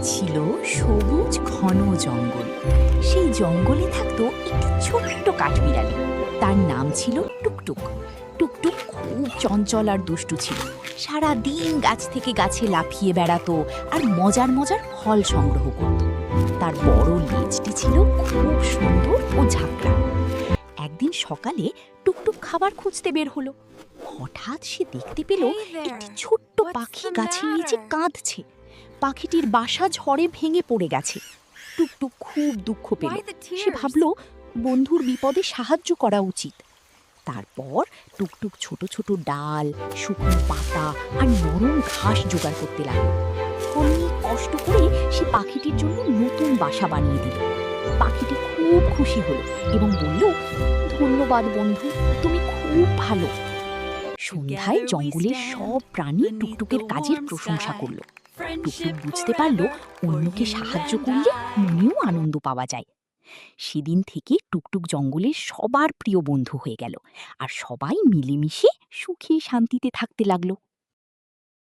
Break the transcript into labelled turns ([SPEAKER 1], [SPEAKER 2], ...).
[SPEAKER 1] ছিল সবুজ ঘন জঙ্গল। সেই জঙ্গলে থাকতো একটি ছোট্ট কাঠবিড়ালি। তার নাম ছিল টুকটুক। টুকটুক খুব চঞ্চল আর দুষ্টু ছিল। সারা দিন গাছ থেকে গাছে লাফিয়ে বেড়াতো আর মজার মজার ফল সংগ্রহ করত। তার বড় লেজটি ছিল খুব সুন্দর ও ঝাঁকড়া। একদিন সকালে টুকটুক খাবার খুঁজতে বের হলো। হঠাৎ সে দেখতে পেল একটি ছোট্ট পাখি গাছের নিচে কাঁদছে। পাখিটির বাসা ঝড়ে ভেঙে পড়ে গেছে। টুকটুক খুব দুঃখ পেল। সে ভাবল বন্ধুর বিপদে সাহায্য করা উচিত। তারপর টুকটুক ছোট ছোট ডাল, শুকনো পাতা আর নরম ঘাস জোগাড় করতে লাগলো। অনেক কষ্ট করে সে পাখিটির জন্য নতুন বাসা বানিয়ে দিল। পাখিটি খুব খুশি হলো এবং বলল, ধন্যবাদ বন্ধু, তুমি খুব ভালো। সন্ধ্যায় জঙ্গলের সব প্রাণী টুকটুকের কাজের প্রশংসা করলো। টুকটুক বুঝতে পারল অন্যকে সাহায্য করলে মনেও আনন্দ পাওয়া যায়। সেদিন থেকে টুকটুক জঙ্গলের সবার প্রিয় বন্ধু হয়ে গেল আর সবাই মিলেমিশে সুখে শান্তিতে থাকতে লাগলো।